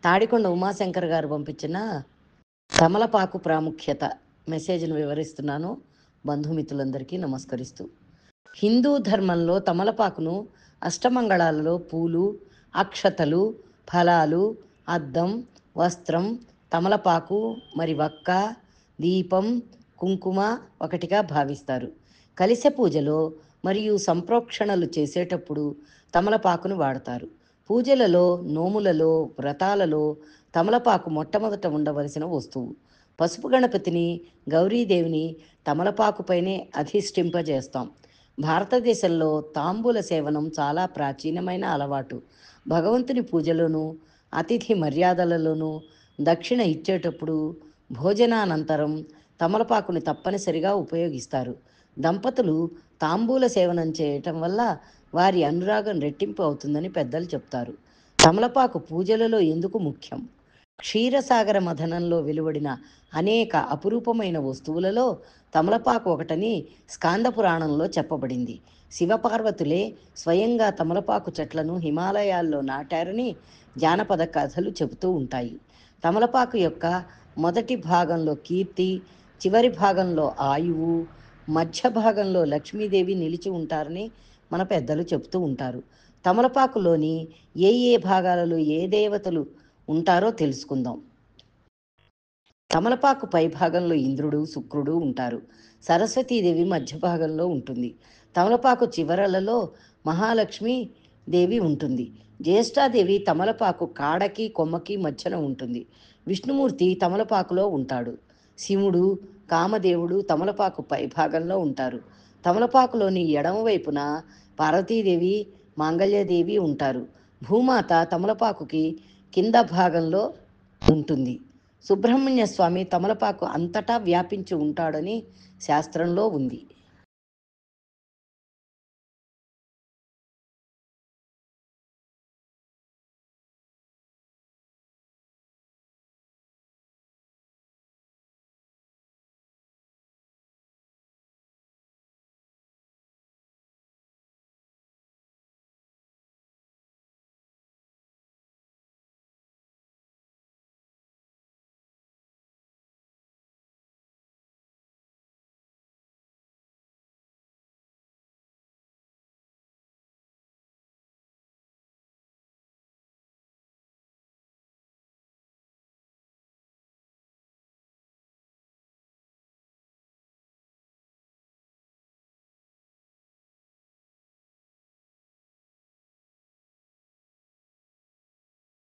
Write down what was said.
తాడికొండ ఉమాశంకర్ గారు పంపించిన తమలపాకు ప్రాముఖ్యత మెసేజ్ను వివరిస్తున్నాను. బంధుమిత్రులందరికీ నమస్కరిస్తూ, హిందూ ధర్మంలో తమలపాకును అష్టమంగళాలలో పూలు, అక్షతలు, ఫలాలు, అద్దం, వస్త్రం, తమలపాకు మరి వక్క, దీపం, కుంకుమ ఒకటిగా భావిస్తారు. కలిశ పూజలో మరియు సంప్రోక్షణలు చేసేటప్పుడు తమలపాకును వాడతారు. పూజలలో, నోములలో, వ్రతాలలో తమలపాకు మొట్టమొదట ఉండవలసిన వస్తువు. పసుపు గణపతిని, గౌరీదేవిని తమలపాకుపైనే అధిష్ఠింపజేస్తాం. భారతదేశంలో తాంబూల సేవనం చాలా ప్రాచీనమైన అలవాటు. భగవంతుని పూజలోనూ, అతిథి మర్యాదలలోనూ దక్షిణ ఇచ్చేటప్పుడు, భోజనానంతరం తమలపాకుని తప్పనిసరిగా ఉపయోగిస్తారు. దంపతులు తాంబూల సేవనం చేయటం వల్ల వారి అనురాగం రెట్టింపు అవుతుందని పెద్దలు చెప్తారు. తమలపాకు పూజలలో ఎందుకు ముఖ్యం? క్షీరసాగర మథనంలో వెలువడిన అనేక అపురూపమైన వస్తువులలో తమలపాకు ఒకటని స్కాంద పురాణంలో చెప్పబడింది. శివపార్వతులే స్వయంగా తమలపాకు చెట్లను హిమాలయాల్లో నాటారని జానపద కథలు చెబుతూ ఉంటాయి. తమలపాకు యొక్క మొదటి భాగంలో కీర్తి, చివరి భాగంలో ఆయువు, మధ్య భాగంలో లక్ష్మీదేవి నిలిచి ఉంటారని మన పెద్దలు చెబుతూ ఉంటారు. తమలపాకులోని ఏ భాగాలలో ఏ దేవతలు ఉంటారో తెలుసుకుందాం. తమలపాకు పై భాగంలో ఇంద్రుడు, శుక్రుడు ఉంటారు. సరస్వతీదేవి మధ్య భాగంలో ఉంటుంది. తమలపాకు చివరలలో మహాలక్ష్మి దేవి ఉంటుంది. జ్యేష్ఠాదేవి తమలపాకు కాడకి కొమ్మకి మధ్యన ఉంటుంది. విష్ణుమూర్తి తమలపాకులో ఉంటాడు. శివుడు, కామదేవుడు తమలపాకు పై భాగంలో ఉంటారు. తమలపాకులోని ఎడమ వైపున పార్వతీదేవి, మాంగళ్యదేవి ఉంటారు. భూమాత తమలపాకుకి కింద భాగంలో ఉంటుంది. సుబ్రహ్మణ్య స్వామి తమలపాకు అంతటా వ్యాపించి ఉంటాడని శాస్త్రంలో ఉంది.